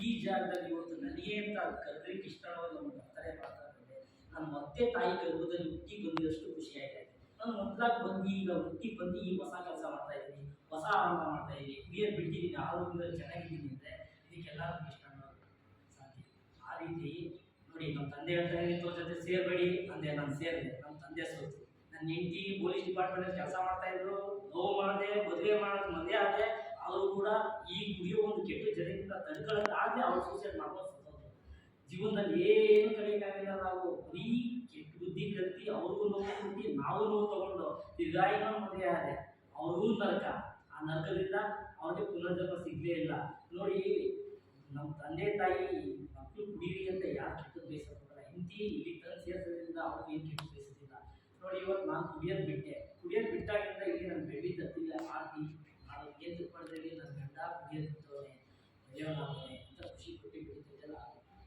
ಈ ಜಾಗದಲ್ಲಿ ಇವತ್ತು ನನಗೆ ಅಂತ ಕರ್ಲಿಕ್ಕೆ ಇಷ್ಟವಾದ ಒಂದು ಬರ್ತಡೇ ಮಾತಾಡಿದ್ರೆ ನಾನು ಮತ್ತೆ ತಾಯಿ ಗರ್ಭದಲ್ಲಿ ಹುಟ್ಟಿ ಬಂದಿರಷ್ಟು ಖುಷಿಯಾಗಿದೆ. ನಾನು ಮೊದಲಾಗಿ ಬಂದು ಈಗ ಹುಟ್ಟಿ ಬಂದು ಈ ಹೊಸ ಕೆಲಸ ಮಾಡ್ತಾ ಇದ್ದೀನಿ, ಹೊಸ ಆರಂಭ ಮಾಡ್ತಾ ಇದ್ದೀನಿ, ಕ್ಲಿಯರ್ ಬಿಟ್ಟಿದ್ದೀನಿ, ಆರೋಗ್ಯದಲ್ಲಿ ಚೆನ್ನಾಗಿದ್ದೀನಿ ಅಂದರೆ ಇದಕ್ಕೆಲ್ಲ ಇಷ್ಟ ಅನ್ನೋದು ಸಾಧ್ಯ. ಆ ರೀತಿ ನೋಡಿ, ನಮ್ಮ ತಂದೆ ಹೇಳ್ತಾರೆ ಇಂಥವ್ರ ಜೊತೆ ಸೇರಬೇಡಿ ಅಂದೆ, ನಾನು ಸೇರಿದೆ, ನಮ್ಮ ತಂದೆ ಸೋತು. ನನ್ನ ಹೆಂಡತಿ ಪೊಲೀಸ್ ಡಿಪಾರ್ಟ್ಮೆಂಟಲ್ಲಿ ಕೆಲಸ ಮಾಡ್ತಾ ಇದ್ರು, ನೋವು ಮಾಡಿದೆ, ಮದುವೆ ಮಾಡೋದು ಮದುವೆ ಆದೆ, ಅವರು ಕೂಡ ಈ ಕುಡಿಯೋ ಒಂದು ಕೆಟ್ಟ ಜನರಿಂದ ತಡ್ಕೊಳ್ಳೋದಾಗಲೇ ಅವ್ರು ಸೂಸೈಡ್ ಮಾಡ್ಕೊಂಡು ಸತ್ತೋದ್ರು. ಜೀವನದಲ್ಲಿ ಏನು ಕಲಿಯೋಕ್ಕಾಗಿಲ್ಲ. ನಾವು ಬರೀ ಕೆಟ್ಟ ಬುದ್ಧಿ ಕಲ್ತಿ ಅವ್ರಿಗೂ ನೋವು ಕೊಟ್ಟು ನಾವು ನೋವು ತಗೊಂಡು ತಿರ್ಗಾ ಇನ್ನೊಂದು ಮದುವೆ ಆದೆ, ಅವ್ರಿಗೂ ನರಕ. ಆ ನರಕದಿಂದ ಅವ್ರಿಗೆ ಪುನರ್ಜನ್ಮ ಸಿಗಲೇ ಇಲ್ಲ. ನೋಡಿ, ನಮ್ಮ ತಂದೆ ತಾಯಿ ಮಕ್ಕಳು ಕುಡೀರಿ ಅಂತ ಯಾರು ಕೆಟ್ಟದ್ದು ಬೇಯಿಸೋದಿಲ್ಲ. ಹೆಂಡತಿ ಇಲ್ಲಿ ತಂದು ಸೇರಿಸೋದ್ರಿಂದ ಅವ್ರಿಗೆ ಏನು ಕೆಟ್ಟು ಬೇಯಿಸೋದಿಲ್ಲ. ನೋಡಿ, ಇವತ್ತು ನಾನು ಕುಡಿಯೋದು ಬಿಟ್ಟಾಗಿಂದ ಇಲ್ಲಿ ನಾನು ಬೆಳ್ಳಿ ತತ್ತಿಲ್ಲ ಆರ್ತಿ ನಾನು ಏನು ತಿಳ್ಕೊಂಡ್ರೆ ನನ್ನ ಗಂಡ ಕುಡಿಯೋದು ಬಿಟ್ಟವನೆ, ಮದುವೆಯವನಾಗವನೆ ಅಂತ ಖುಷಿ ಕೊಟ್ಟು ಬಿಡ್ತಿದ್ದೆಲ್ಲ.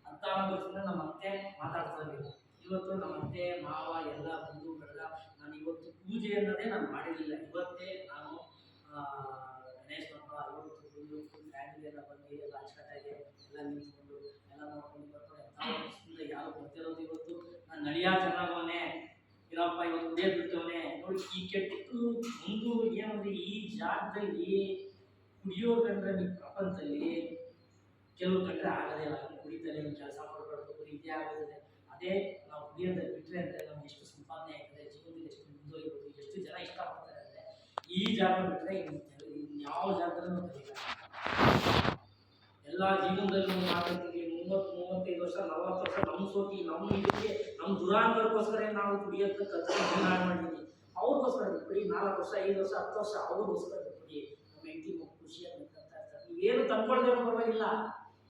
ಅಂತ ವರ್ಷದಿಂದ ನಮ್ಮ ಅತ್ತೆ ಮಾತಾಡ್ಸೋದಿಲ್ಲ. ಇವತ್ತು ನಮ್ಮ ಅತ್ತೆ ಮಾವ ಎಲ್ಲ ಬಂದು ಬೆಳಗ ನಾನು ಇವತ್ತು ಪೂಜೆ ಅನ್ನೋದೇ ನಾನು ಮಾಡಿರಲಿಲ್ಲ. ಇವತ್ತೇ ನಾನು ಗಣೇಶ ಹಬ್ಬ ಇವತ್ತು ಫುಲ್ಲು ಫ್ಯಾಮಿಲಿ ಎಲ್ಲ ಬಂದು ಎಲ್ಲ ಅಚ್ಚುಕಟ್ಟಾಗಿ ಎಲ್ಲ ನಿಂತ್ಕೊಂಡು ಎಲ್ಲ ನೋಡ್ಕೊಂಡು ಬರ್ತಾರೆ. ಎಂಥ ಯಾರು ಬರ್ತಿರೋದು ಇವತ್ತು ನಾನು ನಳಿಯ ಚೆನ್ನಾಗವನೆ ಇರಪ್ಪ, ಇವತ್ತು ಕುಡಿಯೋದು ಬಿಟ್ಟವನೆ. ನೋಡಿ, ಈ ಕೆಟ್ಟು ಒಂದು ಏನಂದ್ರೆ ಈ ಜಾಗದಲ್ಲಿ ಕುಡಿಯೋ ಕಂಡ್ರೆ ಈ ಪ್ರಪಂಚದಲ್ಲಿ ಕೆಲವು ಕಂಡ್ರೆ ಆಗದೇ ಇಲ್ಲ. ಕುಡಿತಾರೆ, ಕೆಲಸ ಮಾಡಬಾರ್ದು, ಇದೇ ಆಗೋದಿದೆ. ಅದೇ ನಾವು ಕುಡಿಯೋದನ್ನು ಬಿಟ್ಟರೆ ಅಂದರೆ ನಮ್ಗೆ ಎಷ್ಟು ಸಂಪಾದನೆ ಆಗ್ತದೆ, ಜೀವನದಲ್ಲಿ ಎಷ್ಟು ಮುಂದುವರಿಬೋದು, ಎಷ್ಟು ಜನ ಇಷ್ಟಪಡ್ತಾರೆ ಅಂದರೆ ಈ ಜಾಗ ಬಿಟ್ಟರೆ ಇನ್ಯಾವ ಜಾಗದಲ್ಲೂ ಕಲಿಯಲ್ಲ. ಎಲ್ಲ ಜೀವನದಲ್ಲಿ ಮಾತಾಡ್ತೀವಿ 30-35 ವರ್ಷ 40 ವರ್ಷ ನಮ್ಮ ಸೋತಿ ನಮ್ಮ ಇದಕ್ಕೆ ನಮ್ಮ ದುರಾಂತರಕ್ಕೋಸ್ಕರ ನಾವು ಕುಡಿಯೋದಕ್ಕೆ ಕಲ್ತು ಜೀವನ ಮಾಡಿದ್ದೀವಿ. ಅವ್ರಿಗೋಸ್ಕರ ಬಿಟ್ಬಿಡಿ, 4 ವರ್ಷ 5 ವರ್ಷ 10 ವರ್ಷ ಅವ್ರಿಗೋಸ್ಕರ ಬಿಟ್ಬಿಡಿ. ನಮ್ಮ ಹೆಂಡತಿ ಖುಷಿಯಾಗಿ ಕಲ್ತಾ ಇರ್ತಾರೆ. ನೀವೇನು ತಂದ್ಕೊಳ್ದೇನೋ ಪರವಾಗಿಲ್ಲ,